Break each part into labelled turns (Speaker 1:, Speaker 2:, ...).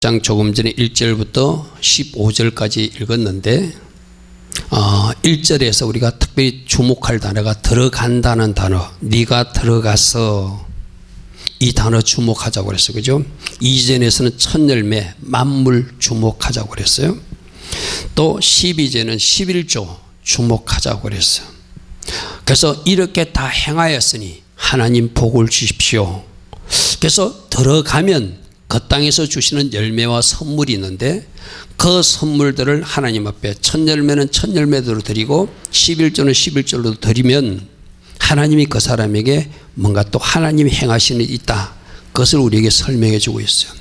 Speaker 1: 16장 조금 전에 1절부터 15절까지 읽었는데 1절에서 우리가 특별히 주목할 단어가 들어간다는 단어, 네가 들어가서, 이 단어 주목하자고 그랬어요. 그죠? 2절에서는 첫 열매, 만물 주목하자고 그랬어요. 또 12절은 11조 주목하자고 그랬어요. 그래서 이렇게 다 행하였으니 하나님 복을 주십시오. 그래서 들어가면 그 땅에서 주시는 열매와 선물이 있는데 그 선물들을 하나님 앞에 첫 열매는 첫 열매대로 드리고 11조는 11조로 드리면 하나님이 그 사람에게 뭔가 또 하나님이 행하시는 일이 있다. 그것을 우리에게 설명해 주고 있어요.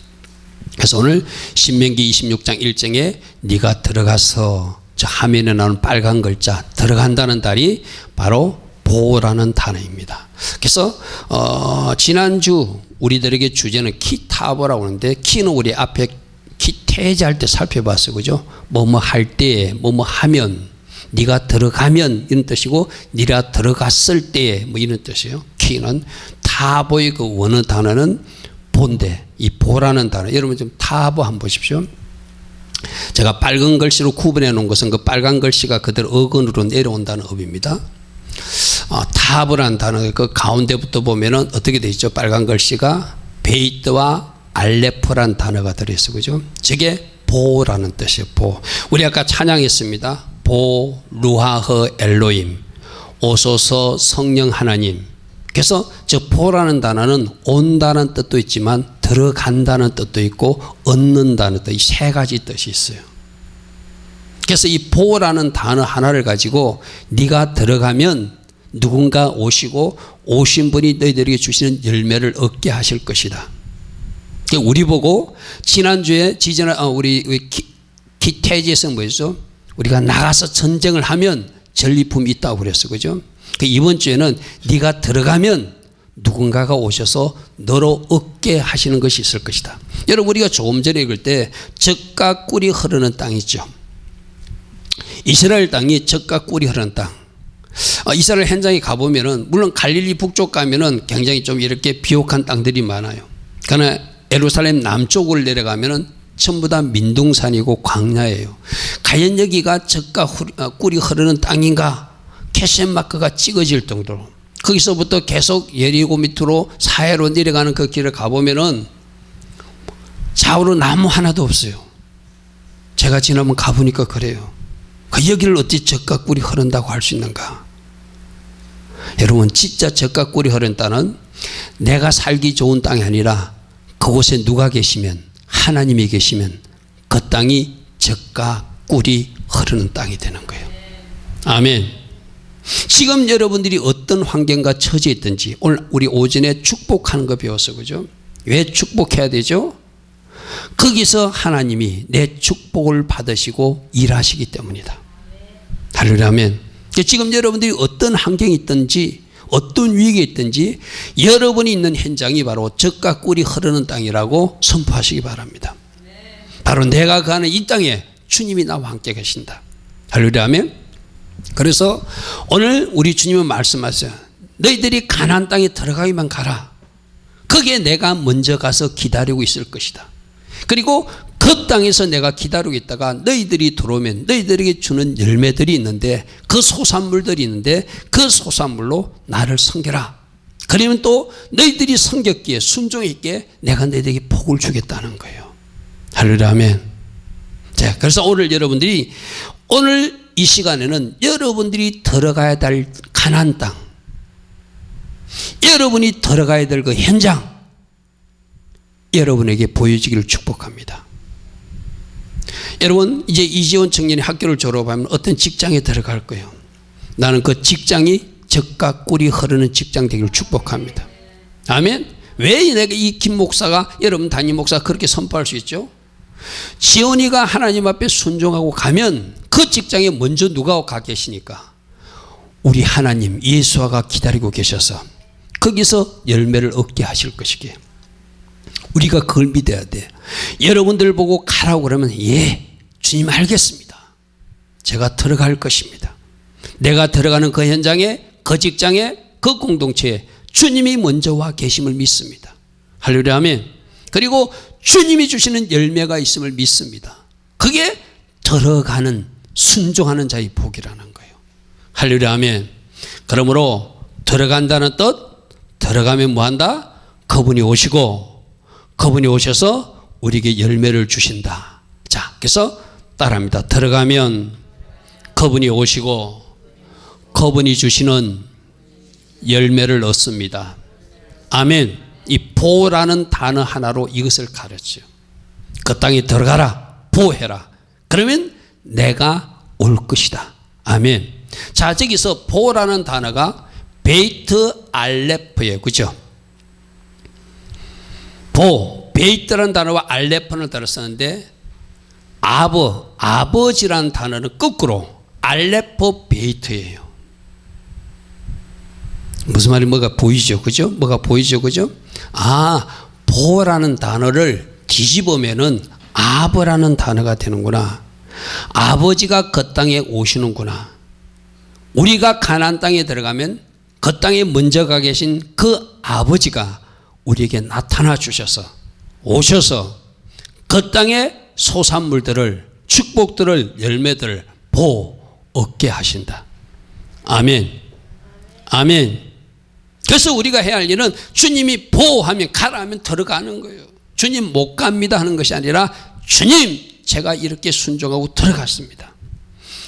Speaker 1: 그래서 오늘 신명기 26장 1절에 네가 들어가서, 저 화면에 나오는 빨간 글자 들어간다는 단이 바로 보라는 단어입니다. 그래서 지난주 우리들에게 주제는 키타보라고 하는데, 키는 우리 앞에 키태제할 때 살펴봤어요. 그죠? 뭐뭐 할 때, 뭐뭐 하면, 네가 들어가면 이런 뜻이고, 네가 들어갔을 때 뭐 이런 뜻이에요. 키는 타보의 그 원어 단어는 본데, 이 보라는 단어, 여러분 좀 타보 한번 보십시오. 제가 빨간 글씨로 구분해 놓은 것은 그 빨간 글씨가 그대로 어근으로 내려온다는 의미입니다. 타브라는 단어, 그 가운데부터 보면은 어떻게 되어 있죠? 빨간 글씨가 베이트와 알레프라는 단어가 들어있어요. 그죠? 저게 보라는 뜻이에요. 보. 우리 아까 찬양했습니다. 보, 루하흐 엘로임. 오소서 성령 하나님. 그래서 저 보라는 단어는 온다는 뜻도 있지만 들어간다는 뜻도 있고 얻는다는 뜻, 이 세 가지 뜻이 있어요. 그래서 이 보라는 단어 하나를 가지고 네가 들어가면 누군가 오시고 오신 분이 너희들에게 주시는 열매를 얻게 하실 것이다. 우리 보고 지난주에 우리 기태지에서 뭐였죠? 우리가 나가서 전쟁을 하면 전리품이 있다고 그랬어요. 그죠? 이번 주에는 네가 들어가면 누군가가 오셔서 너로 얻게 하시는 것이 있을 것이다. 여러분, 우리가 조금 전에 읽을 때 젖과 꿀이 흐르는 땅이죠. 이스라엘 땅이 젖과 꿀이 흐르는 땅. 이스라엘 현장에 가보면은, 물론 갈릴리 북쪽 가면은 굉장히 좀 이렇게 비옥한 땅들이 많아요. 그러나 예루살렘 남쪽을 내려가면은 전부 다 민둥산이고 광야예요. 과연 여기가 젖과 꿀이 흐르는 땅인가? 캐센마크가 찍어질 정도로. 거기서부터 계속 예리고 밑으로 사해로 내려가는 그 길을 가보면은 좌우로 나무 하나도 없어요. 제가 지난번 가보니까 그래요. 그 여기를 어찌 젖과 꿀이 흐른다고 할 수 있는가? 여러분, 진짜 젖과 꿀이 흐르는 땅은 내가 살기 좋은 땅이 아니라 그곳에 누가 계시면, 하나님이 계시면 그 땅이 젖과 꿀이 흐르는 땅이 되는 거예요. 아멘. 지금 여러분들이 어떤 환경과 처지에 있든지, 오늘 우리 오전에 축복하는 거 배웠어. 그죠? 왜 축복해야 되죠? 거기서 하나님이 내 축복을 받으시고 일하시기 때문이다. 할렐루야. 아멘. 지금 여러분들이 어떤 환경이 있든지 어떤 위기에 있든지 여러분이 있는 현장이 바로 젖과 꿀이 흐르는 땅이라고 선포하시기 바랍니다. 바로 내가 가는 이 땅에 주님이 나와 함께 계신다. 할렐루야. 아멘. 그래서 오늘 우리 주님은 말씀하세요. 너희들이 가나안 땅에 들어가기만 가라. 거기에 내가 먼저 가서 기다리고 있을 것이다. 그리고 그 땅에서 내가 기다리고 있다가 너희들이 들어오면 너희들에게 주는 열매들이 있는데, 그 소산물들이 있는데 그 소산물로 나를 섬겨라. 그러면 또 너희들이 섬겼기에 순종했기에 내가 너희들에게 복을 주겠다는 거예요. 할렐루야. 아멘. 자, 그래서 오늘 여러분들이, 오늘 이 시간에는 여러분들이 들어가야 될 가나안 땅, 여러분이 들어가야 될 그 현장, 여러분에게 보여지기를 축복합니다. 여러분, 이제 이지원 청년이 학교를 졸업하면 어떤 직장에 들어갈 거예요. 나는 그 직장이 젖과 꿀이 흐르는 직장 되기를 축복합니다. 아멘. 왜 내가 이 김 목사가, 여러분 담임 목사가 그렇게 선포할 수 있죠? 지원이가 하나님 앞에 순종하고 가면 그 직장에 먼저 누가 가 계시니까? 우리 하나님 예수와가 기다리고 계셔서 거기서 열매를 얻게 하실 것이기에 우리가 그걸 믿어야 돼. 여러분들 보고 가라고 그러면, 예, 주님 알겠습니다. 제가 들어갈 것입니다. 내가 들어가는 그 현장에, 그 직장에, 그 공동체에 주님이 먼저 와 계심을 믿습니다. 할렐루야. 아멘. 그리고 주님이 주시는 열매가 있음을 믿습니다. 그게 들어가는 순종하는 자의 복이라는 거예요. 할렐루야 아멘. 그러므로 들어간다는 뜻, 들어가면 뭐한다? 그분이 오시고 그분이 오셔서 우리에게 열매를 주신다. 자, 그래서 따라합니다. 들어가면 그분이 오시고 그분이 주시는 열매를 얻습니다. 아멘. 이 보라는 단어 하나로 이것을 가르쳐요. 그 땅에 들어가라. 보해라. 그러면 내가 올 것이다. 아멘. 자, 저기서 보라는 단어가 베이트 알레프예요. 그죠? 베이트라는 단어와 알레프는 따라 썼는데 아버지라는 단어는 거꾸로 알레프 베이트예요. 무슨 말이 뭐가 보이죠? 그죠? 뭐가 보이죠? 그죠? 보라는 단어를 뒤집으면은 아버라는 단어가 되는구나. 아버지가 그 땅에 오시는구나. 우리가 가나안 땅에 들어가면 그 땅에 먼저 가 계신 그 아버지가 우리에게 나타나 주셔서 오셔서 그 땅의 소산물들을 축복들을 열매들을 얻게 하신다. 아멘. 아멘. 그래서 우리가 해야 할 일은 주님이 보호하면 가라 하면 들어가는 거예요. 주님 못 갑니다 하는 것이 아니라 주님 제가 이렇게 순종하고 들어갔습니다.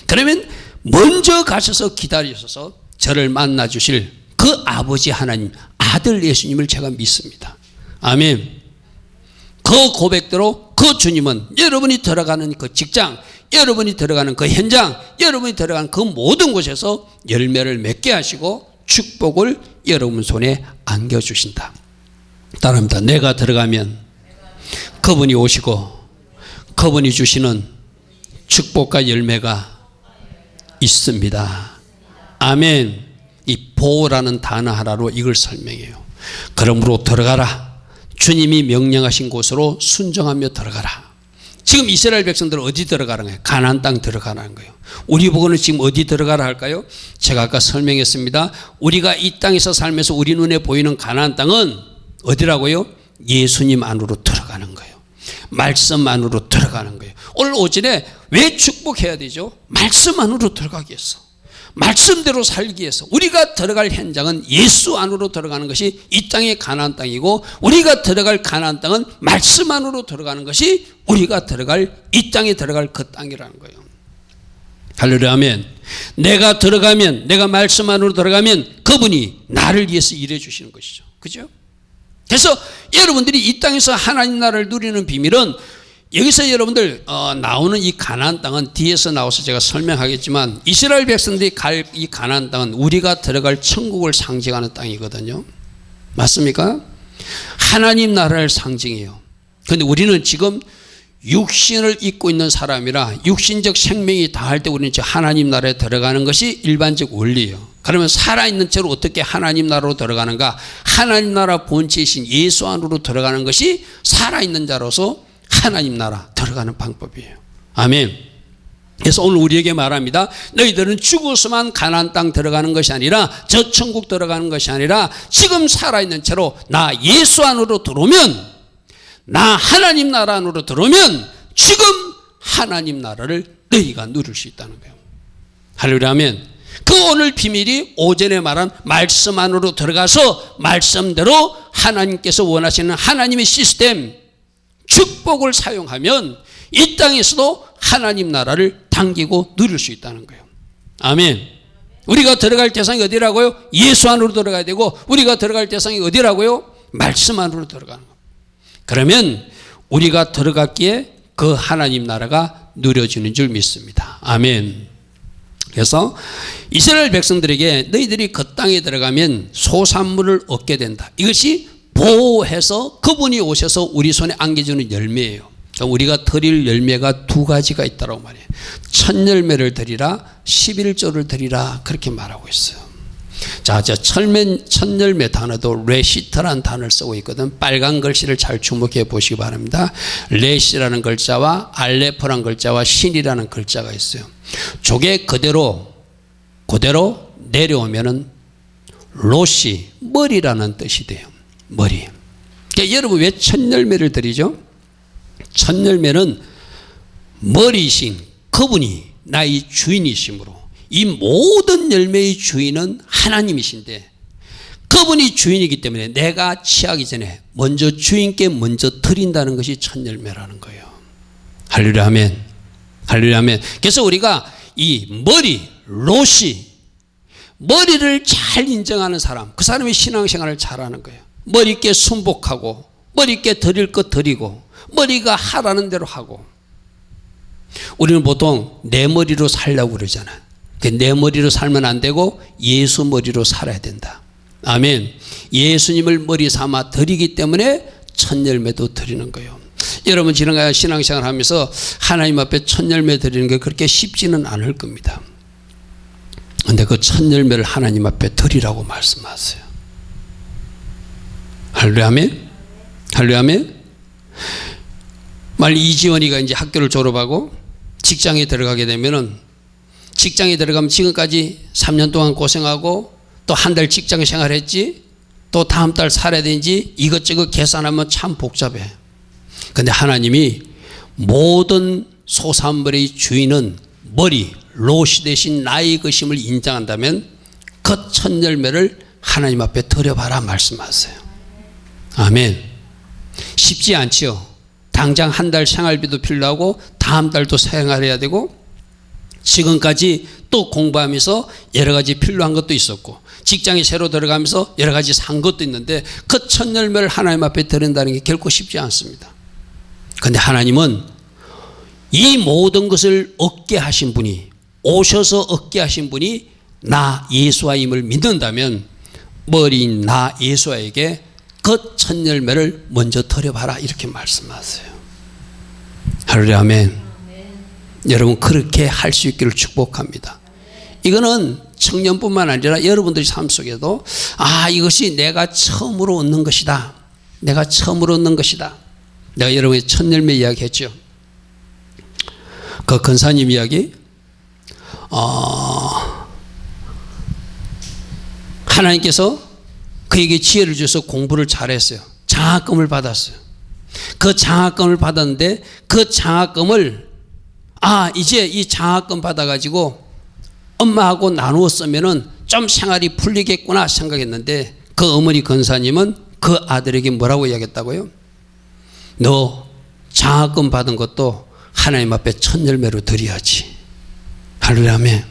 Speaker 1: 그러면 먼저 가셔서 기다리셔서 저를 만나 주실 그 아버지 하나님 아들 예수님을 제가 믿습니다. 아멘. 그 고백대로 그 주님은 여러분이 들어가는 그 직장, 여러분이 들어가는 그 현장, 여러분이 들어가는 그 모든 곳에서 열매를 맺게 하시고 축복을 여러분 손에 안겨주신다. 따라합니다. 내가 들어가면 그분이 오시고 그분이 주시는 축복과 열매가 있습니다. 아멘. 이 보호라는 단어 하나로 이걸 설명해요. 그러므로 들어가라. 주님이 명령하신 곳으로 순종하며 들어가라. 지금 이스라엘 백성들은 어디 들어가는 거예요? 가나안 땅 들어가는 거예요. 우리 보고는 지금 어디 들어가라 할까요? 제가 아까 설명했습니다. 우리가 이 땅에서 살면서 우리 눈에 보이는 가나안 땅은 어디라고요? 예수님 안으로 들어가는 거예요. 말씀 안으로 들어가는 거예요. 오늘 오전에 왜 축복해야 되죠? 말씀 안으로 들어가기 위해서. 말씀대로 살기 위해서 우리가 들어갈 현장은 예수 안으로 들어가는 것이 이 땅의 가나안 땅이고 우리가 들어갈 가나안 땅은 말씀 안으로 들어가는 것이 우리가 들어갈 이 땅에 들어갈 그 땅이라는 거예요. 할렐루야 아멘. 내가 들어가면 내가 말씀 안으로 들어가면 그분이 나를 위해서 일해 주시는 것이죠. 그죠? 그래서 여러분들이 이 땅에서 하나님 나라를 누리는 비밀은 여기서 여러분들 나오는 이 가나안 땅은 뒤에서 나와서 제가 설명하겠지만 이스라엘 백성들이 갈 이 가나안 땅은 우리가 들어갈 천국을 상징하는 땅이거든요. 맞습니까? 하나님 나라를 상징해요. 그런데 우리는 지금 육신을 입고 있는 사람이라 육신적 생명이 다할 때 우리는 하나님 나라에 들어가는 것이 일반적 원리예요. 그러면 살아있는 채로 어떻게 하나님 나라로 들어가는가? 하나님 나라 본체이신 예수 안으로 들어가는 것이 살아있는 자로서 하나님 나라 들어가는 방법이에요. 아멘. 그래서 오늘 우리에게 말합니다. 너희들은 죽어서만 가나안 땅 들어가는 것이 아니라 저 천국 들어가는 것이 아니라 지금 살아있는 채로 나 예수 안으로 들어오면 나 하나님 나라 안으로 들어오면 지금 하나님 나라를 너희가 누릴 수 있다는 거예요. 할렐루야 아멘. 그 오늘 비밀이 오전에 말한 말씀 안으로 들어가서 말씀대로 하나님께서 원하시는 하나님의 시스템 축복을 사용하면 이 땅에서도 하나님 나라를 당기고 누릴 수 있다는 거예요. 아멘. 우리가 들어갈 대상이 어디라고요? 예수 안으로 들어가야 되고 우리가 들어갈 대상이 어디라고요? 말씀 안으로 들어가는 거예요. 그러면 우리가 들어갔기에 그 하나님 나라가 누려지는 줄 믿습니다. 아멘. 그래서 이스라엘 백성들에게 너희들이 그 땅에 들어가면 소산물을 얻게 된다. 이것이 보호해서 그분이 오셔서 우리 손에 안겨주는 열매예요. 그러니까 우리가 드릴 열매가 두 가지가 있다고 말해요. 첫 열매를 드리라, 11조를 드리라 그렇게 말하고 있어요. 자, 첫 열매 단어도 레시트라는 단어를 쓰고 있거든. 빨간 글씨를 잘 주목해 보시기 바랍니다. 레시라는 글자와 알레프라는 글자와 신이라는 글자가 있어요. 저게 그대로 내려오면은 롯이 머리라는 뜻이 돼요. 머리. 그러니까 여러분 왜 첫 열매를 드리죠? 첫 열매는 머리이신 그분이 나의 주인이시므로 이 모든 열매의 주인은 하나님이신데 그분이 주인이기 때문에 내가 취하기 전에 먼저 주인께 먼저 드린다는 것이 첫 열매라는 거예요. 할렐루야 아멘. 할렐루야 아멘. 그래서 우리가 이 롯이 머리를 잘 인정하는 사람, 그 사람이 신앙생활을 잘하는 거예요. 머리 있게 순복하고 머리 있게 드릴 것 드리고 머리가 하라는 대로 하고. 우리는 보통 내 머리로 살려고 그러잖아요. 내 머리로 살면 안 되고 예수 머리로 살아야 된다. 아멘. 예수님을 머리 삼아 드리기 때문에 첫 열매도 드리는 거예요. 여러분 지난해 신앙생활 하면서 하나님 앞에 첫 열매 드리는 게 그렇게 쉽지는 않을 겁니다. 그런데 그 첫 열매를 하나님 앞에 드리라고 말씀하세요. 할렐루야 아멘. 할렐루야 아멘. 만약 이지원이가 이제 학교를 졸업하고 직장에 들어가게 되면은 직장에 들어가면 지금까지 3년 동안 고생하고 또 한 달 직장 생활했지 또 다음 달 살아야 되는지 이것저것 계산하면 참 복잡해. 근데 하나님이 모든 소산물의 주인은 롯이 대신 나의 것임을 인정한다면 그 첫 열매를 하나님 앞에 드려봐라 말씀하세요. 아멘. 쉽지 않죠. 당장 한 달 생활비도 필요하고 다음 달도 생활해야 되고 지금까지 또 공부하면서 여러 가지 필요한 것도 있었고 직장에 새로 들어가면서 여러 가지 산 것도 있는데 그 첫 열매를 하나님 앞에 드린다는 게 결코 쉽지 않습니다. 그런데 하나님은 이 모든 것을 얻게 하신 분이, 오셔서 얻게 하신 분이 나 예수와임을 믿는다면 머리인 나 예수와에게 그 첫 열매를 먼저 드려봐라 이렇게 말씀하세요. 할렐루야 아멘. 여러분 그렇게 할 수 있기를 축복합니다. 이거는 청년뿐만 아니라 여러분들의 삶 속에도 이것이 내가 처음으로 얻는 것이다. 내가 처음으로 얻는 것이다. 내가 여러분의 첫 열매 이야기 했죠. 그 권사님 이야기 하나님께서 그에게 지혜를 주셔서 공부를 잘했어요. 장학금을 받았어요. 그 장학금을 받았는데 그 장학금을 이제 이 장학금 받아가지고 엄마하고 나누어 쓰면은 좀 생활이 풀리겠구나 생각했는데 그 어머니 권사님은 그 아들에게 뭐라고 이야기했다고요? 너 장학금 받은 것도 하나님 앞에 첫 열매로 드려야지. 할렐루야 아멘.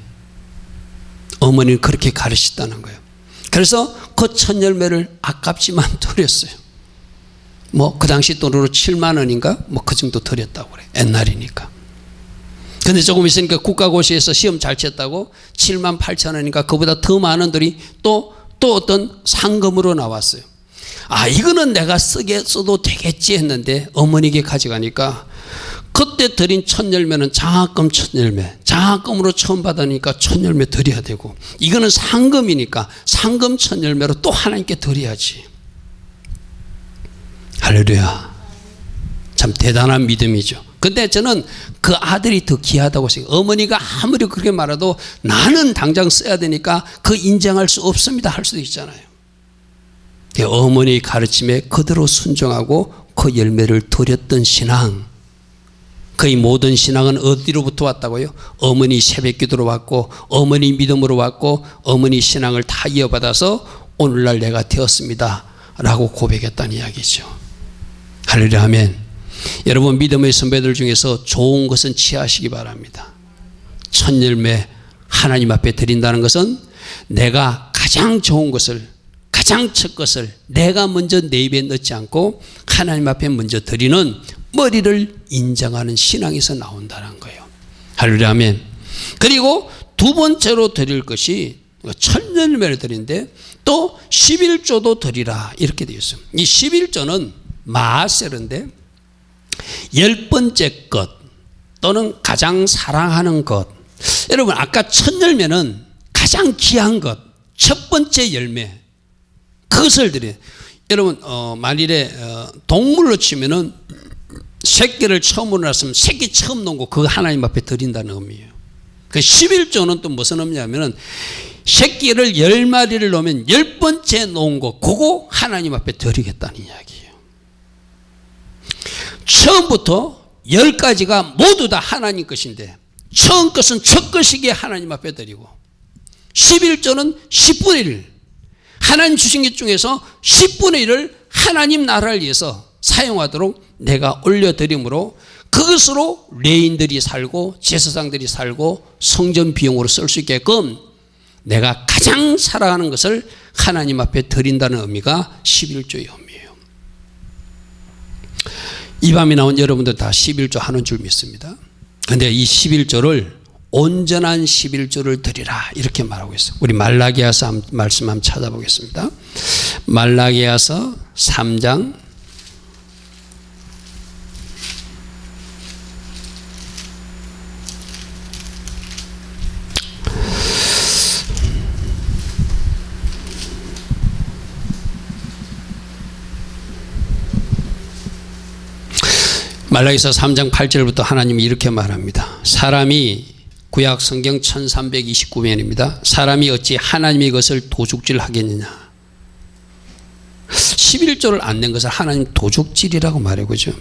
Speaker 1: 어머니는 그렇게 가르치셨다는 거예요. 그래서 그 첫 열매를 아깝지만 드렸어요. 그 당시 돈으로 7만 원인가 그 정도 드렸다고 그래. 옛날이니까. 근데 조금 있으니까 국가고시에서 시험 잘 쳤다고 7만 8천 원인가 그보다 더 많은 들이 또 어떤 상금으로 나왔어요. 이거는 내가 써도 되겠지 했는데 어머니에게 가져가니까 그때 드린 첫 열매는 장학금 첫 열매. 장학금으로 처음 받으니까 첫 열매 드려야 되고 이거는 상금이니까 상금 첫 열매로 또 하나님께 드려야지. 할렐루야. 참 대단한 믿음이죠. 근데 저는 그 아들이 더 귀하다고 생각해요. 어머니가 아무리 그렇게 말해도 나는 당장 써야 되니까 그 인정할 수 없습니다 할 수도 있잖아요. 어머니의 가르침에 그대로 순종하고 그 열매를 드렸던 신앙, 그의 모든 신앙은 어디로부터 왔다고요? 어머니 새벽기도로 왔고 어머니 믿음으로 왔고 어머니 신앙을 다 이어받아서 오늘날 내가 되었습니다 라고 고백했다는 이야기죠. 할렐루야 아멘. 여러분 믿음의 선배들 중에서 좋은 것은 취하시기 바랍니다. 첫 열매 하나님 앞에 드린다는 것은 내가 가장 좋은 것을, 가장 첫 것을 내가 먼저 내 입에 넣지 않고 하나님 앞에 먼저 드리는 머리를 인정하는 신앙에서 나온다는 거예요. 할렐루야 아멘. 그리고 두 번째로 드릴 것이 첫 열매를 드리는데 또 11조도 드리라 이렇게 되어 있어요. 이 11조는 마세르인데 10번째 것 또는 가장 사랑하는 것. 여러분 아까 첫 열매는 가장 귀한 것, 첫 번째 열매, 그것을 드려요. 여러분 만일에 동물로 치면은 새끼를 처음으로 낳았으면 새끼 처음 놓은 거 그거 하나님 앞에 드린다는 의미예요. 그 11조는 또 무슨 의미냐면은 새끼를 10마리를 놓으면 10번째 놓은 거 그거 하나님 앞에 드리겠다는 이야기예요. 처음부터 10가지가 모두 다 하나님 것인데 처음 것은 첫 것이기에 하나님 앞에 드리고 11조는 10분의 1 하나님 주신 것 중에서 10분의 1을 하나님 나라를 위해서 사용하도록 내가 올려드림으로 그것으로 레인들이 살고 제사장들이 살고 성전 비용으로 쓸 수 있게끔 내가 가장 사랑하는 것을 하나님 앞에 드린다는 의미가 11조의 의미예요. 이 밤에 나온 여러분들 다 11조 하는 줄 믿습니다. 그런데 이 11조를 온전한 11조를 드리라 이렇게 말하고 있어요. 우리 말라기야서 말씀 한번 찾아보겠습니다. 말라기야서 3장 3장 8절부터 하나님이 이렇게 말합니다. 사람이 구약 성경 1329면입니다. 사람이 어찌 하나님의 것을 도둑질 하겠느냐. 11조를 안 낸 것을 하나님 도둑질이라고 말해 그죠.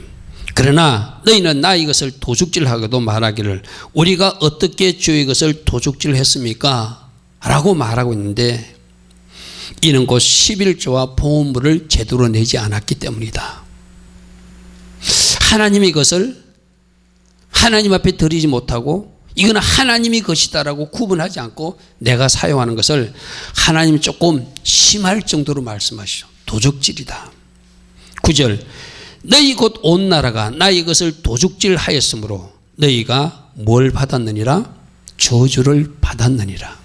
Speaker 1: 그러나 너희는 나의 것을 도둑질하고도 말하기를 우리가 어떻게 주의 것을 도둑질했습니까? 라고 말하고 있는데 이는 곧 11조와 보험물을 제대로 내지 않았기 때문이다. 하나님의 것을 하나님 앞에 드리지 못하고 이거는 하나님의 것이다라고 구분하지 않고 내가 사용하는 것을 하나님이 조금 심할 정도로 말씀하시죠. 도둑질이다. 9절 너희 곧 온 나라가 나의 것을 도둑질하였으므로 너희가 뭘 받았느니라? 저주를 받았느니라.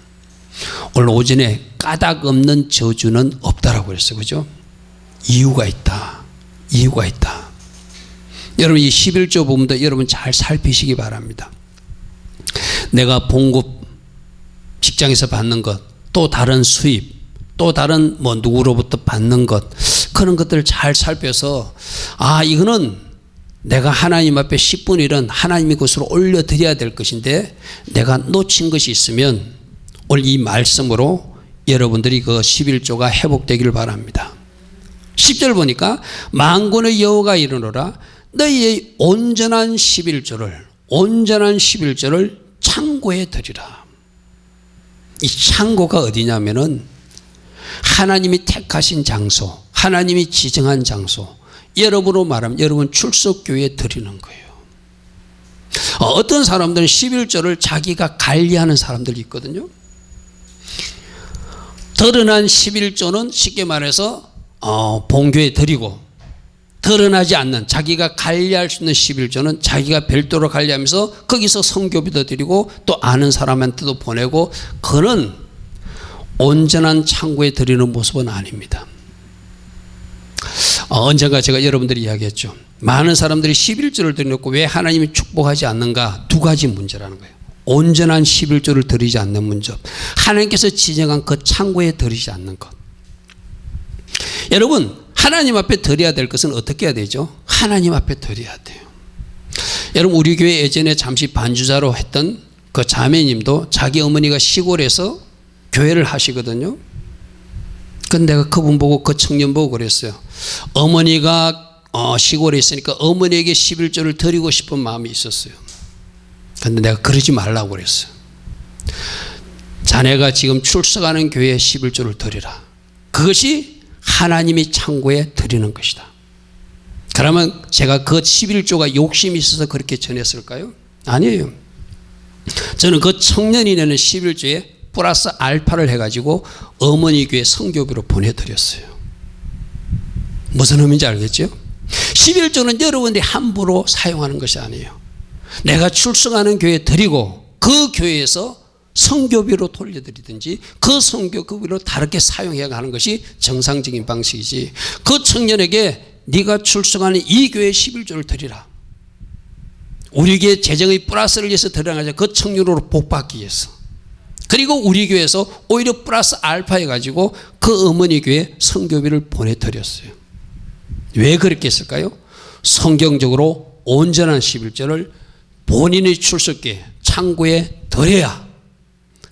Speaker 1: 오늘 오전에 까닭 없는 저주는 없다라고 그랬어요. 그죠? 이유가 있다. 이유가 있다. 여러분 이 11조 부분도 여러분 잘 살피시기 바랍니다. 내가 봉급 직장에서 받는 것, 또 다른 수입, 또 다른 뭐 누구로부터 받는 것 그런 것들을 잘 살펴서 이거는 내가 하나님 앞에 10분의 1은 하나님의 것으로 올려드려야 될 것인데 내가 놓친 것이 있으면 오늘 이 말씀으로 여러분들이 그 11조가 회복되기를 바랍니다. 10절 보니까 만군의 여호와가 이르노라 너희의 온전한 11조를 창고에 드리라. 이 창고가 어디냐면은 하나님이 택하신 장소, 하나님이 지정한 장소, 여러분으로 말하면 여러분 출석교회에 드리는 거예요. 어떤 사람들은 11조를 자기가 관리하는 사람들이 있거든요. 드러난 11조는 쉽게 말해서 본교에 드리고 드러나지 않는 자기가 관리할 수 있는 11조는 자기가 별도로 관리하면서 거기서 성교비도 드리고 또 아는 사람한테도 보내고 그는 온전한 창고에 드리는 모습은 아닙니다. 언젠가 제가 여러분들이 이야기했죠. 많은 사람들이 11조를 드려놓고 왜 하나님이 축복하지 않는가? 두 가지 문제라는 거예요. 온전한 11조를 드리지 않는 문제, 하나님께서 지정한 그 창고에 드리지 않는 것. 여러분 하나님 앞에 드려야 될 것은 어떻게 해야 되죠? 하나님 앞에 드려야 돼요. 여러분 우리 교회 예전에 잠시 반주자로 했던 그 자매님도 자기 어머니가 시골에서 교회를 하시거든요. 근데 내가 그분 보고 그 청년 보고 그랬어요. 어머니가 시골에 있으니까 어머니에게 11조를 드리고 싶은 마음이 있었어요. 근데 내가 그러지 말라고 그랬어요. 자네가 지금 출석하는 교회에 11조를 드리라. 그것이 하나님이 창고에 드리는 것이다. 그러면 제가 그 11조가 욕심이 있어서 그렇게 전했을까요? 아니에요. 저는 그 청년이 내는 11조에 플러스 알파를 해가지고 어머니 교회 성교비로 보내드렸어요. 무슨 의미인지 알겠죠? 11조는 여러분들이 함부로 사용하는 것이 아니에요. 내가 출석하는 교회에 드리고 그 교회에서 성교비로 돌려드리든지 그 성교비로 다르게 사용해 가는 것이 정상적인 방식이지, 그 청년에게 네가 출석하는 이 교회에 11조를 드리라, 우리 교회 재정의 플러스를 위해서 드려가지고 그 청년으로 복받기 위해서, 그리고 우리 교회에서 오히려 플러스 알파 해가지고 그 어머니 교회에 성교비를 보내드렸어요. 왜 그렇게 했을까요? 성경적으로 온전한 11조를 본인의 출석기에 창고에 드려야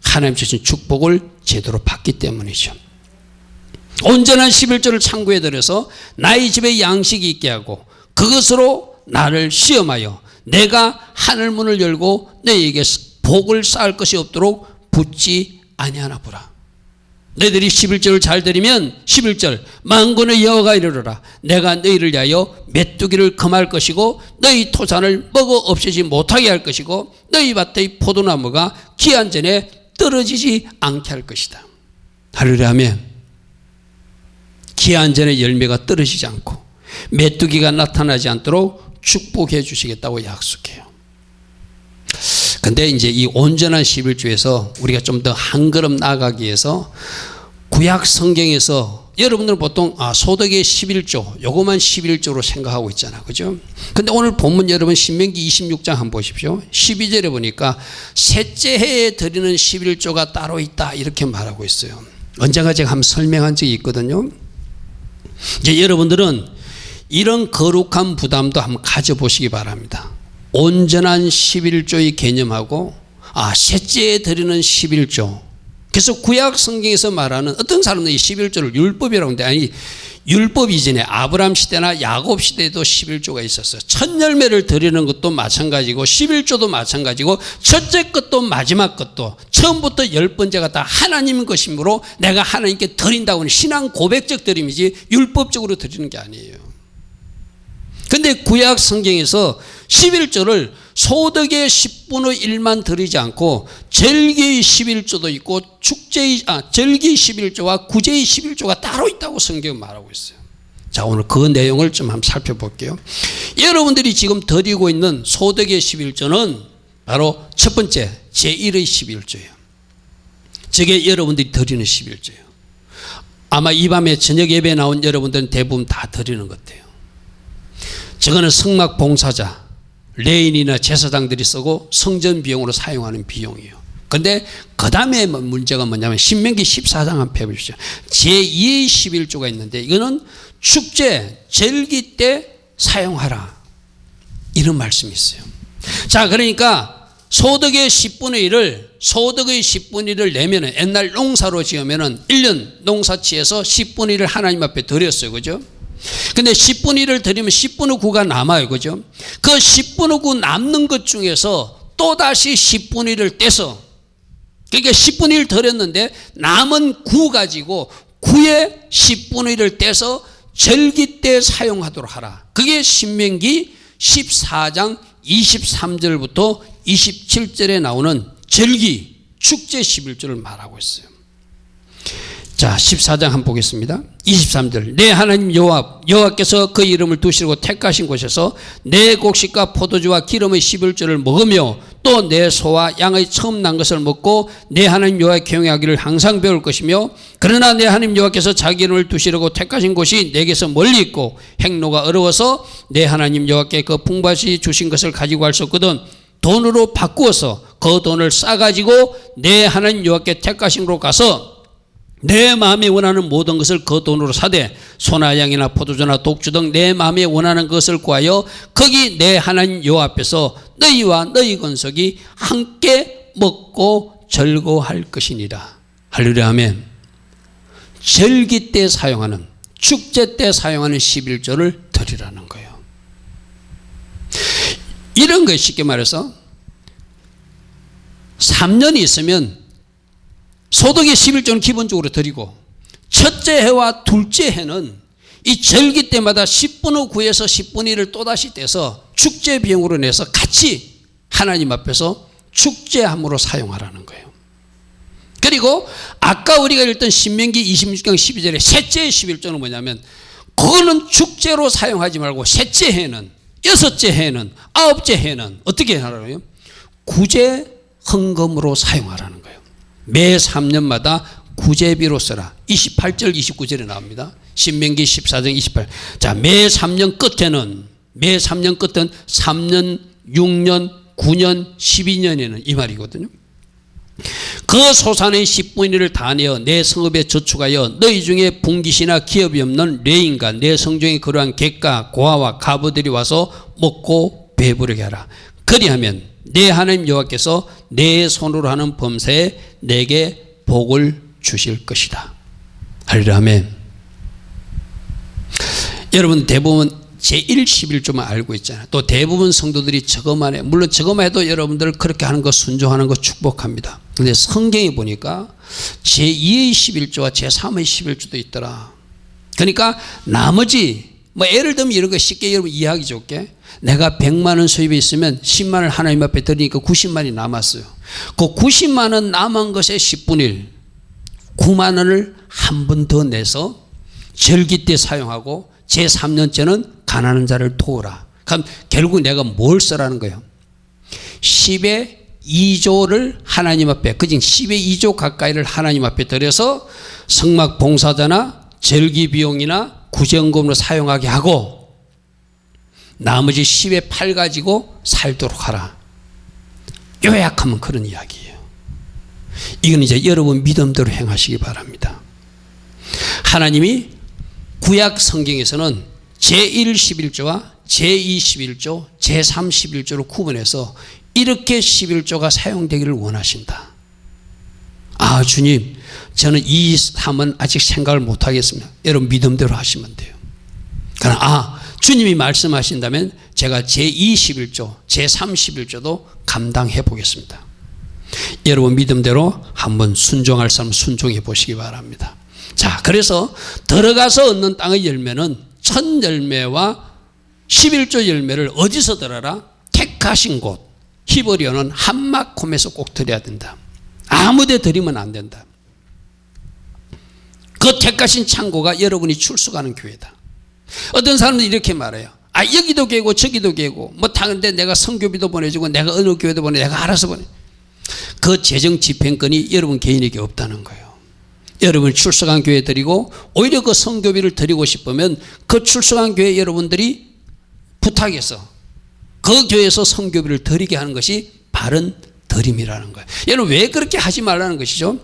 Speaker 1: 하나님 주신 축복을 제대로 받기 때문이죠. 온전한 11조를 창고에 들여서 나의 집에 양식이 있게 하고 그것으로 나를 시험하여 내가 하늘 문을 열고 너희에게 복을 쌓을 것이 없도록 붙지 아니하나 보라. 너희들이 11절을 잘 들으면 11절 만군의 여호와가 이르노라 내가 너희를 위하여 메뚜기를 금할 것이고 너희 토산을 먹어 없애지 못하게 할 것이고 너희 밭의 포도나무가 기한 전에 떨어지지 않게 할 것이다. 할렐루야 아멘. 기한 전에 열매가 떨어지지 않고 메뚜기가 나타나지 않도록 축복해 주시겠다고 약속해요. 근데 이제 이 온전한 11조에서 우리가 좀 더 한 걸음 나아가기 위해서 구약 성경에서 여러분들은 보통 소득의 11조 요거만 11조로 생각하고 있잖아. 그죠? 근데 오늘 본문 여러분 신명기 26장 한번 보십시오. 12절에 보니까 셋째 해에 드리는 11조가 따로 있다 이렇게 말하고 있어요. 언젠가 제가 한번 설명한 적이 있거든요. 이제 여러분들은 이런 거룩한 부담도 한번 가져보시기 바랍니다. 온전한 11조의 개념하고 셋째에 드리는 11조. 그래서 구약 성경에서 말하는 어떤 사람들이 11조를 율법이라고 하는데 아니 율법 이전에 아브라함 시대나 야곱 시대에도 11조가 있었어요. 첫 열매를 드리는 것도 마찬가지고 11조도 마찬가지고 첫째 것도 마지막 것도 처음부터 10번째가 다 하나님 것이므로 내가 하나님께 드린다고 하는 신앙 고백적 드림이지 율법적으로 드리는 게 아니에요. 근데 구약 성경에서 11조를 소득의 10분의 1만 드리지 않고 절기의 11조도 있고 절기 11조와 구제의 11조가 따로 있다고 성경은 말하고 있어요. 자, 오늘 그 내용을 좀 한번 살펴볼게요. 여러분들이 지금 드리고 있는 소득의 11조는 바로 첫 번째 제1의 11조예요. 저게 여러분들이 드리는 11조예요. 아마 이 밤에 저녁 예배에 나온 여러분들은 대부분 다 드리는 것 같아요. 저거는 성막 봉사자, 레인이나 제사장들이 쓰고 성전 비용으로 사용하는 비용이에요. 그런데 그 다음에 문제가 뭐냐면 신명기 14장 한번 펴보십시오. 제2의 11조가 있는데 이거는 축제, 절기 때 사용하라 이런 말씀이 있어요. 자, 그러니까 소득의 10분의 1을 내면은 옛날 농사로 지으면은 1년 농사치에서 10분의 1을 하나님 앞에 드렸어요. 그죠? 근데 10분의 1을 드리면 10분의 9가 남아요. 그죠? 그 10분의 9 남는 것 중에서 또다시 10분의 1을 떼서 그러니까 10분의 1 드렸는데 남은 9 가지고 9의 10분의 1을 떼서 절기 때 사용하도록 하라. 그게 신명기 14장 23절부터 27절에 나오는 절기 축제 11조를 말하고 있어요. 자, 14장 한번 보겠습니다. 23절 내 하나님 여호와께서 그 이름을 두시고 택하신 곳에서 내 곡식과 포도주와 기름의 11조를 먹으며 또 내 소와 양의 처음 난 것을 먹고 내 하나님 여호와의 경외하기를 항상 배울 것이며 그러나 내 하나님 여호와께서 자기 이름을 두시려고 택하신 곳이 내게서 멀리 있고 행로가 어려워서 내 하나님 여호와께 그 풍부하시 주신 것을 가지고 갈 수 없거든 돈으로 바꾸어서 그 돈을 싸가지고 내 하나님 여호와께 택하신 곳으로 가서 내 마음에 원하는 모든 것을 그 돈으로 사되 소나 양이나 포도주나 독주 등 내 마음에 원하는 것을 구하여 거기 내 하나님 여호와 앞에서 너희와 너희 건석이 함께 먹고 즐거워할 것이니라. 할렐루야 아멘. 절기 때 사용하는 축제 때 사용하는 11조를 드리라는 거예요. 이런 거 쉽게 말해서 3년이 있으면 소득의 11조는 기본적으로 드리고 첫째 해와 둘째 해는 이 절기 때마다 10분의 9에서 10분의 1을 또다시 떼서 축제 비용으로 내서 같이 하나님 앞에서 축제함으로 사용하라는 거예요. 그리고 아까 우리가 읽던 신명기 26장 12절에 셋째 11조는 뭐냐면 그거는 축제로 사용하지 말고 셋째 해는 여섯째 해는 아홉째 해는 어떻게 하라고요? 구제 헌금으로 사용하라는 거예요. 매 3년마다 구제비로 써라. 28절 29절에 나옵니다. 신명기 14장 28. 자, 매 3년 끝에는 3년, 6년, 9년, 12년에는 이 말이거든요. 그 소산의 10분의 1을 다 내어 내 성읍에 저축하여 너희 중에 분깃이나 기업이 없는 레인과 내 성중에 거류한 객과 고아와 가부들이 와서 먹고 배부르게 하라. 그리하면 내 하나님 여호와께서 내 손으로 하는 범사에 내게 복을 주실 것이다. 할렐루야 아멘. 여러분 대부분 제1, 11조만 알고 있잖아요. 또 대부분 성도들이 저것만 해요. 물론 저것만 해도 여러분들 그렇게 하는 거 순종하는 거 축복합니다. 그런데 성경에 보니까 제2의 11조와 제3의 11조도 있더라. 그러니까 나머지 뭐 예를 들면 이런 거 쉽게 여러분 이해하기 좋게 내가 100만 원 수입이 있으면 10만 원을 하나님 앞에 드리니까 90만이 남았어요. 그 90만 원 남은 것의 10분의 1 9만 원을 한 번 더 내서 절기 때 사용하고 제3년째는 가난한 자를 도우라. 그럼 결국 내가 뭘 쓰라는 거예요? 10의 2조를 하나님 앞에, 그중 10의 2조 가까이를 하나님 앞에 드려서 성막 봉사자나 절기 비용이나 구제금으로 사용하게 하고 나머지 10의 8 가지고 살도록 하라. 요약하면 그런 이야기예요. 이건 이제 여러분 믿음대로 행하시기 바랍니다. 하나님이 구약 성경에서는 제1 11조와 제2 11조, 제3 11조로 구분해서 이렇게 11조가 사용되기를 원하신다. 아, 주님, 저는 이 삶은 아직 생각을 못 하겠습니다. 여러분 믿음대로 하시면 돼요. 그러나 주님이 말씀하신다면 제가 제2 11조, 제3 11조도 감당해 보겠습니다. 여러분 믿음대로 한번 순종할 사람 순종해 보시기 바랍니다. 자, 그래서 들어가서 얻는 땅의 열매는 첫 열매와 11조 열매를 어디서 들어라? 택하신 곳, 히브리어는 함마콤에서 꼭 드려야 된다. 아무데 드리면 안 된다. 그 택하신 창고가 여러분이 출석하는 교회다. 어떤 사람들이 이렇게 말해요. 아, 여기도 교회고 저기도 교회고 뭐 다른데 내가 선교비도 보내주고 내가 어느 교회도 보내, 내가 알아서 보내. 그 재정 집행권이 여러분 개인에게 없다는 거예요. 여러분이 출석한 교회 드리고 오히려 그 선교비를 드리고 싶으면 그 출석한 교회 여러분들이 부탁해서 그 교회에서 선교비를 드리게 하는 것이 바른 드림이라는 거예요. 여러분 왜 그렇게 하지 말라는 것이죠?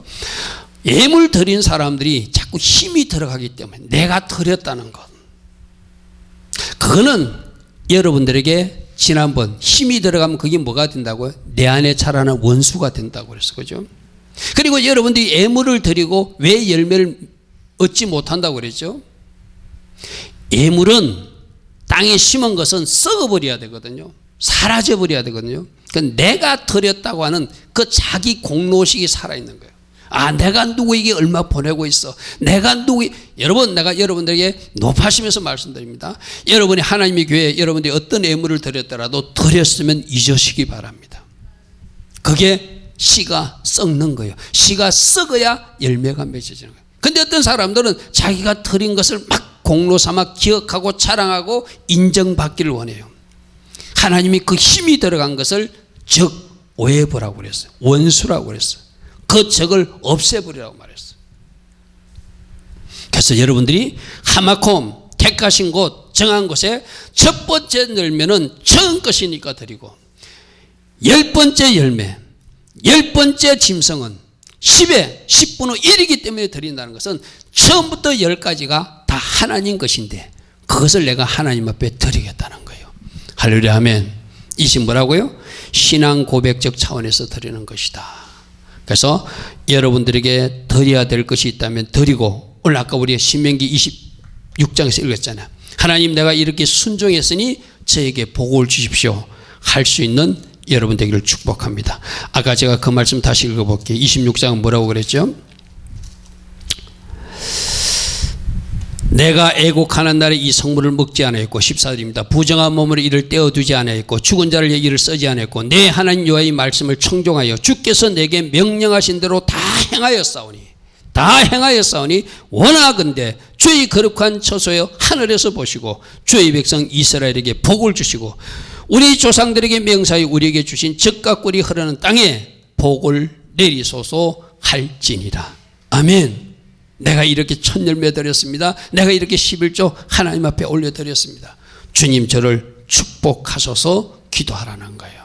Speaker 1: 예물 드린 사람들이 자꾸 힘이 들어가기 때문에 내가 드렸다는 것. 그거는 여러분들에게 지난번 힘이 들어가면 그게 뭐가 된다고요? 내 안에 자라는 원수가 된다고 그랬어. 그죠? 그리고 여러분들이 예물을 드리고 왜 열매를 얻지 못한다고 그랬죠? 예물은 땅에 심은 것은 썩어버려야 되거든요. 사라져버려야 되거든요. 그러니까 내가 드렸다고 하는 그 자기 공로식이 살아있는 거예요. 아, 내가 누구에게 얼마 보내고 있어. 여러분, 내가 여러분들에게 높아지면서 말씀드립니다. 여러분이 하나님의 교회에 여러분들이 어떤 예물을 드렸더라도 드렸으면 잊으시기 바랍니다. 그게 씨가 썩는 거예요. 씨가 썩어야 열매가 맺어지는 거예요. 근데 어떤 사람들은 자기가 드린 것을 막 공로 삼아 기억하고 자랑하고 인정받기를 원해요. 하나님이 그 힘이 들어간 것을 적 오해부라고 그랬어요. 원수라고 그랬어요. 그 적을 없애버리라고 말했어요. 그래서 여러분들이 하마콤 택하신 곳 정한 곳에 첫 번째 열매는 처음 것이니까 드리고 10번째 열매 10번째 짐승은 10의 10분의 1이기 때문에 드린다는 것은 처음부터 10가지가 다 하나님 것인데 그것을 내가 하나님 앞에 드리겠다는 거예요. 할렐루야 아멘. 이것이 뭐라고요? 신앙 고백적 차원에서 드리는 것이다. 그래서 여러분들에게 드려야 될 것이 있다면 드리고 오늘 아까 우리 신명기 26장에서 읽었잖아요. 하나님 내가 이렇게 순종했으니 저에게 복을 주십시오. 할 수 있는 여러분 되기를 축복합니다. 아까 제가 그 말씀 다시 읽어볼게요. 26장은 뭐라고 그랬죠? 내가 애곡하는 날에 이 성물을 먹지 않았고 14절입니다. 부정한 몸으로 이를 떼어두지 않았고 죽은 자를 위해 이를 쓰지 않았고 내 하나님 여호와의 말씀을 청종하여 주께서 내게 명령하신 대로 다 행하였사오니 원하건대 주의 거룩한 처소여 하늘에서 보시고 주의 백성 이스라엘에게 복을 주시고 우리 조상들에게 명사히 우리에게 주신 젖과 꿀이 흐르는 땅에 복을 내리소서 할지니라. 아멘. 내가 이렇게 첫 열매 드렸습니다. 내가 이렇게 11조 하나님 앞에 올려드렸습니다. 주님 저를 축복하셔서 기도하라는 거예요.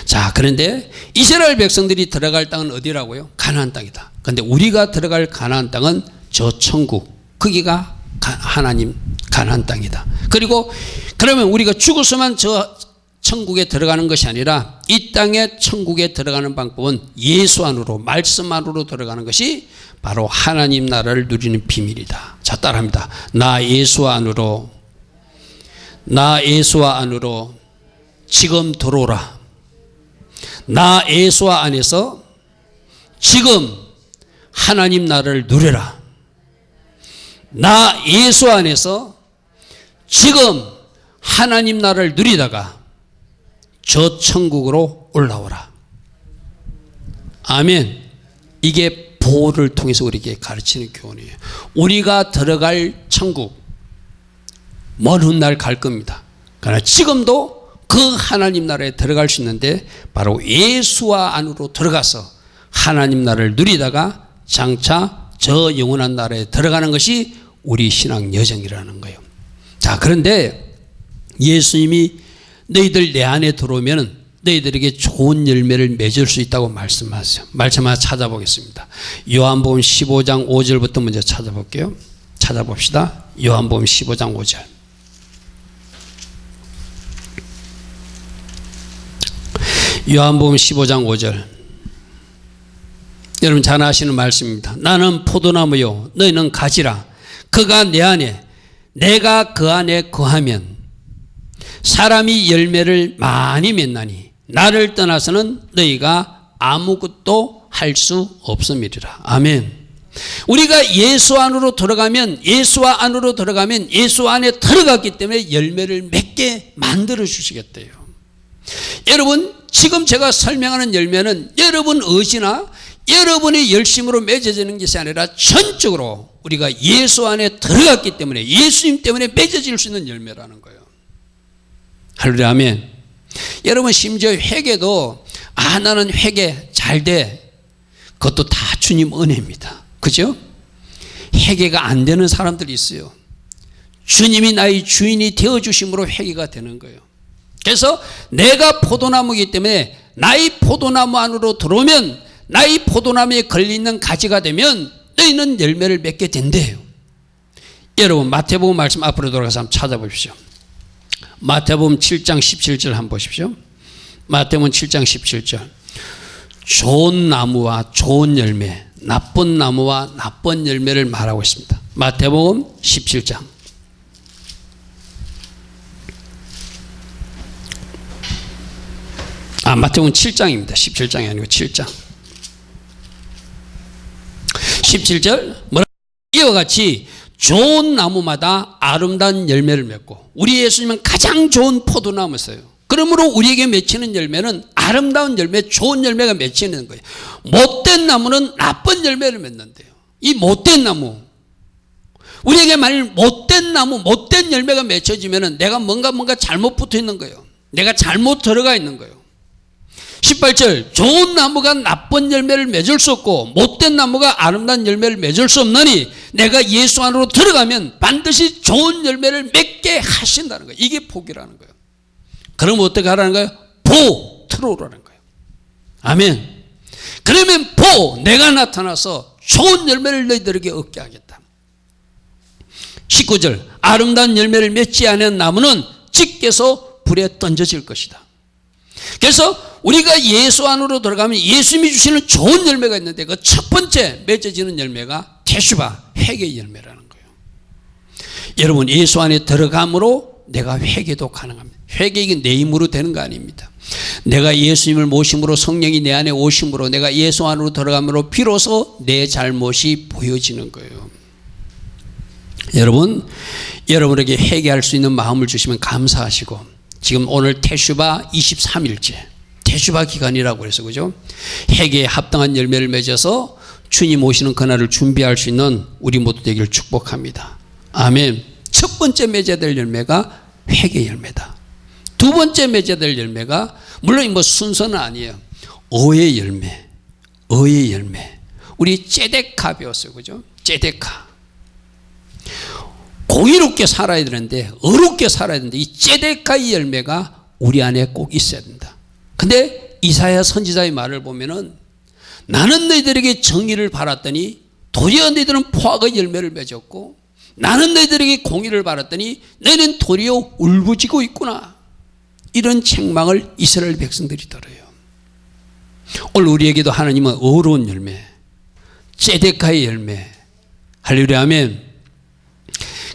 Speaker 1: 자, 그런데 이스라엘 백성들이 들어갈 땅은 어디라고요? 가나안 땅이다. 그런데 우리가 들어갈 가나안 땅은 저 천국, 거기가 하나님 가나안 땅이다. 그리고 그러면 우리가 죽어서만 저 천국에 들어가는 것이 아니라 이 땅에 천국에 들어가는 방법은 예수 안으로 말씀 안으로 들어가는 것이 바로 하나님 나라를 누리는 비밀이다. 자, 따라합니다. 나 예수 안으로 나 예수와 안으로 지금 들어오라. 나 예수와 안에서 지금 하나님 나라를 누려라. 나 예수 안에서 지금 하나님 나라를 누리다가 저 천국으로 올라오라. 아멘. 이게 보호를 통해서 우리에게 가르치는 교훈이에요. 우리가 들어갈 천국 먼 훗날 갈 겁니다. 그러나 지금도 그 하나님 나라에 들어갈 수 있는데 바로 예수와 안으로 들어가서 하나님 나라를 누리다가 장차 저 영원한 나라에 들어가는 것이 우리 신앙 여정이라는 거예요. 자, 그런데 예수님이 너희들 내 안에 들어오면 너희들에게 좋은 열매를 맺을 수 있다고 말씀하세요. 말씀 하나 찾아보겠습니다. 요한복음 15장 5절부터 먼저 찾아볼게요. 찾아봅시다. 요한복음 15장 5절. 요한복음 15장 5절. 여러분 잘 아시는 말씀입니다. 나는 포도나무요 너희는 가지라. 그가 내 안에 내가 그 안에 거하면 사람이 열매를 많이 맺나니 나를 떠나서는 너희가 아무것도 할 수 없음이리라. 아멘. 우리가 예수 안으로 들어가면 예수와 안으로 들어가면 예수 안에 들어갔기 때문에 열매를 맺게 만들어 주시겠대요. 여러분 지금 제가 설명하는 열매는 여러분 의지나 여러분의 열심으로 맺어지는 것이 아니라 전적으로 우리가 예수 안에 들어갔기 때문에 예수님 때문에 맺어질 수 있는 열매라는 거예요. 할렐루야. 아멘. 여러분 심지어 회개도 나는 회개 잘 돼. 그것도 다 주님 은혜입니다. 그죠? 회개가 안 되는 사람들이 있어요. 주님이 나의 주인이 되어주심으로 회개가 되는 거예요. 그래서 내가 포도나무이기 때문에 나의 포도나무 안으로 들어오면 나의 포도나무에 걸려있는 가지가 되면 너희는 열매를 맺게 된대요. 여러분 마태복음 말씀 앞으로 돌아가서 한번 찾아보십시오. 마태복음 7장 17절 한번 보십시오. 마태복음 7장 17절. 좋은 나무와 좋은 열매, 나쁜 나무와 나쁜 열매를 말하고 있습니다. 마태복음 17장. 마태복음 7장입니다. 17장이 아니고 7장. 17절 뭐라? 이와 같이 좋은 나무마다 아름다운 열매를 맺고 우리 예수님은 가장 좋은 포도나무였어요. 그러므로 우리에게 맺히는 열매는 아름다운 열매, 좋은 열매가 맺히는 거예요. 못된 나무는 나쁜 열매를 맺는데요. 이 못된 나무, 우리에게 만일 못된 나무, 못된 열매가 맺혀지면 내가 뭔가 잘못 붙어 있는 거예요. 내가 잘못 들어가 있는 거예요. 18절 좋은 나무가 나쁜 열매를 맺을 수 없고 못된 나무가 아름다운 열매를 맺을 수 없나니 내가 예수 안으로 들어가면 반드시 좋은 열매를 맺게 하신다는 거예요. 이게 복이라는 거예요. 그럼 어떻게 하라는 거예요? 들어오라는 거예요. 아멘. 그러면 내가 나타나서 좋은 열매를 너희들에게 얻게 하겠다. 19절 아름다운 열매를 맺지 않은 나무는 찢겨서 불에 던져질 것이다. 그래서 우리가 예수 안으로 들어가면 예수님이 주시는 좋은 열매가 있는데 그 첫 번째 맺어지는 열매가 테슈바, 회개의 열매라는 거예요. 여러분 예수 안에 들어감으로 내가 회개도 가능합니다. 회개가 내 힘으로 되는 거 아닙니다. 내가 예수님을 모심으로 성령이 내 안에 오심으로 내가 예수 안으로 들어감으로 비로소 내 잘못이 보여지는 거예요. 여러분 여러분에게 회개할 수 있는 마음을 주시면 감사하시고 지금 오늘 테슈바 23일째 테슈바 기간이라고 해서 그죠? 회개에 합당한 열매를 맺어서 주님 오시는 그날을 준비할 수 있는 우리 모두 되기를 축복합니다. 아멘. 첫 번째 맺어야 될 열매가 회개 열매다. 두 번째 맺어야 될 열매가 물론 순서는 아니에요. 의의 열매. 의의 열매. 우리 ጼ데카 배웠어요. 그죠? ጼ데카. 공의롭게 살아야 되는데 의롭게 살아야 되는데 이 ጼ데카의 열매가 우리 안에 꼭 있어야 된다. 근데 이사야 선지자의 말을 보면은 나는 너희들에게 정의를 바랐더니 도리어 너희들은 포악의 열매를 맺었고 나는 너희들에게 공의를 바랐더니 너희는 도리어 울부짖고 있구나. 이런 책망을 이스라엘 백성들이 들어요. 오늘 우리에게도 하나님은 의로운 열매, ጼ데카의 열매, 할렐루야 아멘.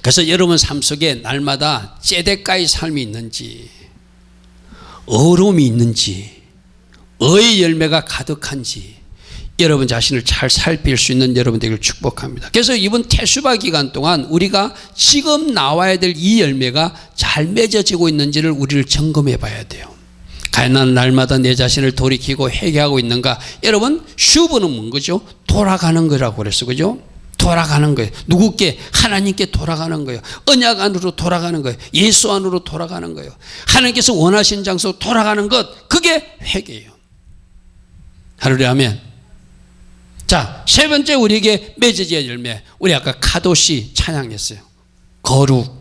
Speaker 1: 그래서 여러분 삶 속에 날마다 째대가의 삶이 있는지, 어려움이 있는지, 의의 열매가 가득한지 여러분 자신을 잘 살필 수 있는 여러분 되기를 축복합니다. 그래서 이번 태수바 기간 동안 우리가 지금 나와야 될 이 열매가 잘 맺어지고 있는지를 우리를 점검해 봐야 돼요. 과연 나는 날마다 내 자신을 돌이키고 회개하고 있는가? 여러분, 슈브는 뭔 거죠? 돌아가는 거라고 그랬어, 그죠? 돌아가는 거예요. 누구께? 하나님께 돌아가는 거예요. 언약 안으로 돌아가는 거예요. 예수 안으로 돌아가는 거예요. 하나님께서 원하신 장소 돌아가는 것, 그게 회개예요. 할렐루야, 아멘. 자, 세 번째 우리에게 맺어져야 할 열매, 우리 아까 카도시 찬양했어요. 거룩,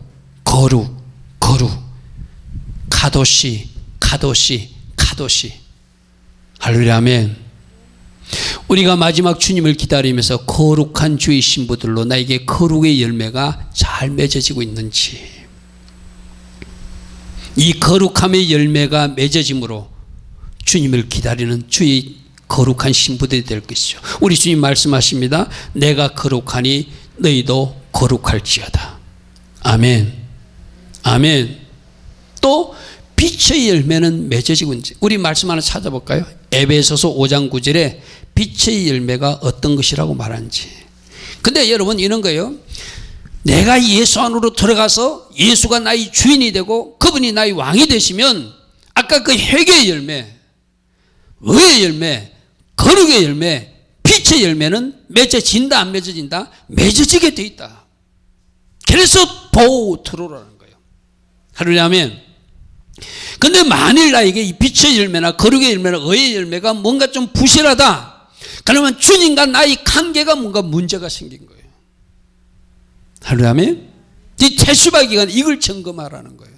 Speaker 1: 거룩, 거룩. 카도시, 카도시, 카도시. 할렐루야, 아멘. 우리가 마지막 주님을 기다리면서 거룩한 주의 신부들로 나에게 거룩의 열매가 잘 맺어지고 있는지, 이 거룩함의 열매가 맺어짐으로 주님을 기다리는 주의 거룩한 신부들이 될 것이죠. 우리 주님 말씀하십니다. 내가 거룩하니 너희도 거룩할지어다. 아멘. 아멘. 또 빛의 열매는 맺어지고 있는지 우리 말씀 하나 찾아볼까요? 에베소서 5장 9절에 빛의 열매가 어떤 것이라고 말하는지. 근데 여러분 이런 거예요. 내가 예수 안으로 들어가서 예수가 나의 주인이 되고 그분이 나의 왕이 되시면 아까 그 회개의 열매, 의의 열매, 거룩의 열매, 빛의 열매는 맺어진다 안 맺어진다? 맺어지게 돼 있다. 그래서 보호 들어오라는 거예요. 할렐루야, 아멘. 근데 만일 나에게 이 빛의 열매나 거룩의 열매나 의의 열매가 뭔가 좀 부실하다, 그러면 주님과 나의 관계가 뭔가 문제가 생긴 거예요. 할렐루야, 아멘. 이 태수바 기간 이걸 점검하라는 거예요.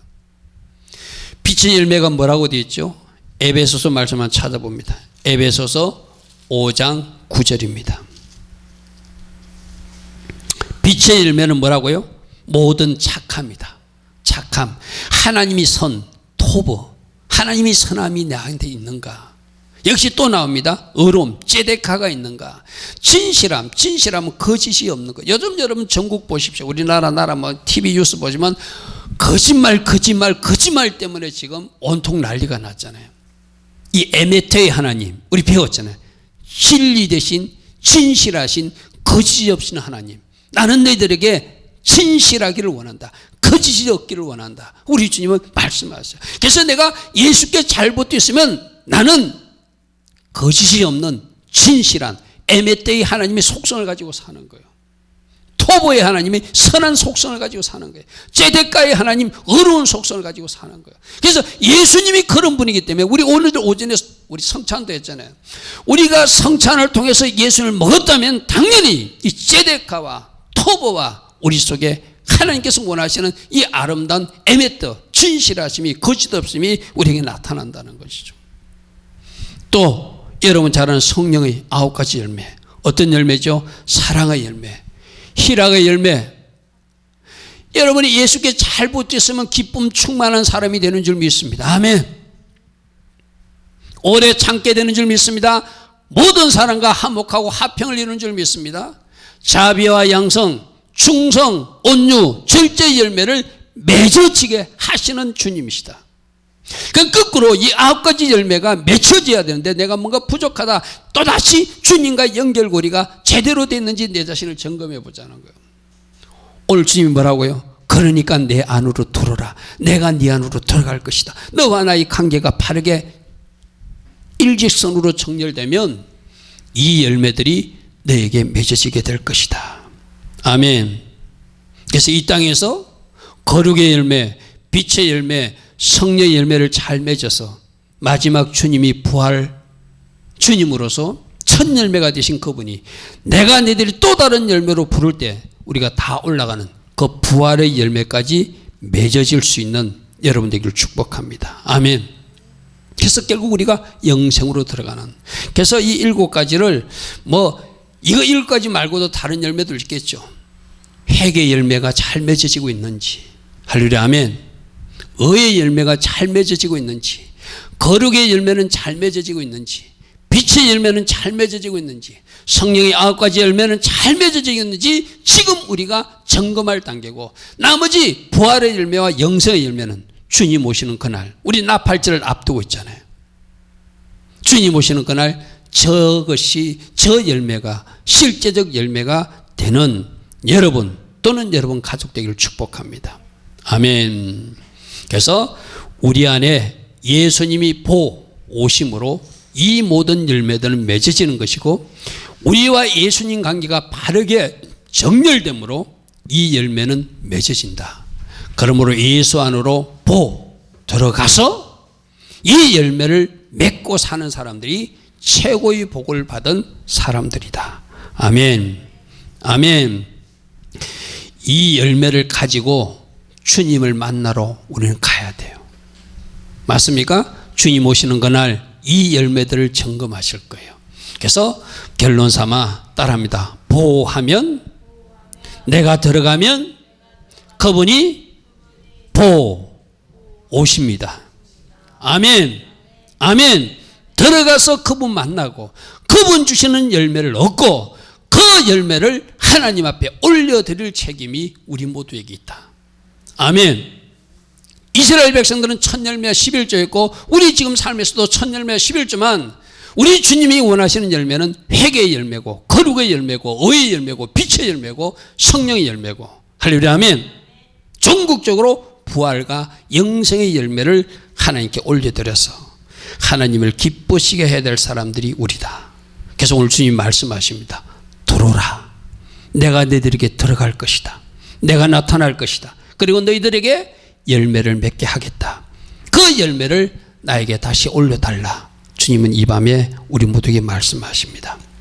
Speaker 1: 빛의 열매가 뭐라고 되어 있죠? 에베소서 말씀만 찾아봅니다. 에베소서 5장 9절입니다. 빛의 열매는 뭐라고요? 모든 착함이다. 착함. 하나님이 선, 토브. 하나님이 선함이 나한테 있는가? 역시 또 나옵니다. 의로움, 째데카가 있는가? 진실함, 진실함은 거짓이 없는 거. 요즘 여러분 전국 보십시오. 우리나라 뭐 TV 뉴스 보지만 거짓말 때문에 지금 온통 난리가 났잖아요. 이 에메테의 하나님, 우리 배웠잖아요. 진리 대신 진실하신 거짓이 없는 하나님. 나는 너희들에게 진실하기를 원한다. 거짓이 없기를 원한다. 우리 주님은 말씀하셨어요. 그래서 내가 예수께 잘 붙었으면 나는 거짓이 없는 진실한 에메테의 하나님의 속성을 가지고 사는 거예요. 토보의 하나님이 선한 속성을 가지고 사는 거예요. 째데카의 하나님 어려운 속성을 가지고 사는 거예요. 그래서 예수님이 그런 분이기 때문에 우리 오늘도 오전에 우리 성찬도 했잖아요. 우리가 성찬을 통해서 예수를 먹었다면 당연히 이 째데카와 토보와 우리 속에 하나님께서 원하시는 이 아름다운 에메트, 진실하심이 거짓 없음이 우리에게 나타난다는 것이죠. 또 여러분 잘 아는 성령의 9가지 열매. 어떤 열매죠? 사랑의 열매, 희락의 열매. 여러분이 예수께 잘 붙었으면 기쁨 충만한 사람이 되는 줄 믿습니다. 아멘. 오래 참게 되는 줄 믿습니다. 모든 사람과 화목하고 화평을 이루는 줄 믿습니다. 자비와 양성, 충성, 온유, 절제의 열매를 맺어지게 하시는 주님이시다. 그 거꾸로 이 9가지 열매가 맺혀져야 되는데 내가 뭔가 부족하다, 또다시 주님과 연결고리가 제대로 됐는지 내 자신을 점검해 보자는 거예요. 오늘 주님이 뭐라고요? 그러니까 내 안으로 들어라. 내가 네 안으로 들어갈 것이다. 너와 나의 관계가 바르게 일직선으로 정렬되면 이 열매들이 너에게 맺어지게 될 것이다. 아멘. 그래서 이 땅에서 거룩의 열매, 빛의 열매, 성령의 열매를 잘 맺어서 마지막 주님이 부활 주님으로서 첫 열매가 되신 그분이 내가 너희들이 또 다른 열매로 부를 때 우리가 다 올라가는 그 부활의 열매까지 맺어질 수 있는 여러분 되기를 축복합니다. 아멘. 그래서 결국 우리가 영생으로 들어가는, 그래서 이 7가지를 이거 7가지 말고도 다른 열매도 있겠죠. 회개의 열매가 잘 맺어지고 있는지, 할렐루야, 아멘. 의의 열매가 잘 맺어지고 있는지, 거룩의 열매는 잘 맺어지고 있는지, 빛의 열매는 잘 맺어지고 있는지, 성령의 9가지 열매는 잘 맺어지고 있는지 지금 우리가 점검할 단계고, 나머지 부활의 열매와 영생의 열매는 주님 오시는 그날, 우리 나팔절을 앞두고 있잖아요. 주님 오시는 그날 저것이, 저 열매가 실제적 열매가 되는 여러분 또는 여러분 가족 되기를 축복합니다. 아멘. 그래서 우리 안에 예수님이 오심으로 이 모든 열매들은 맺어지는 것이고, 우리와 예수님 관계가 바르게 정렬되므로 이 열매는 맺어진다. 그러므로 예수 안으로 들어가서 이 열매를 맺고 사는 사람들이 최고의 복을 받은 사람들이다. 아멘. 아멘. 이 열매를 가지고 주님을 만나러 우리는 가야 돼요. 맞습니까? 주님 오시는 그날 이 열매들을 점검하실 거예요. 그래서 결론 삼아 따라합니다. 보하면, 내가 들어가면 그분이 오십니다. 아멘. 아멘. 들어가서 그분 만나고 그분 주시는 열매를 얻고 그 열매를 하나님 앞에 올려드릴 책임이 우리 모두에게 있다. 아멘. 이스라엘 백성들은 첫 열매가 11조였고 우리 지금 삶에서도 첫 열매가 11조만, 우리 주님이 원하시는 열매는 회개의 열매고 거룩의 열매고 의의 열매고 빛의 열매고 성령의 열매고. 할렐루야. 아멘. 전국적으로 부활과 영생의 열매를 하나님께 올려드려서 하나님을 기쁘시게 해야 될 사람들이 우리다. 그래서 오늘 주님 말씀하십니다. 들어오라. 내가 너희들에게 들어갈 것이다. 내가 나타날 것이다. 그리고 너희들에게 열매를 맺게 하겠다. 그 열매를 나에게 다시 올려달라. 주님은 이 밤에 우리 모두에게 말씀하십니다.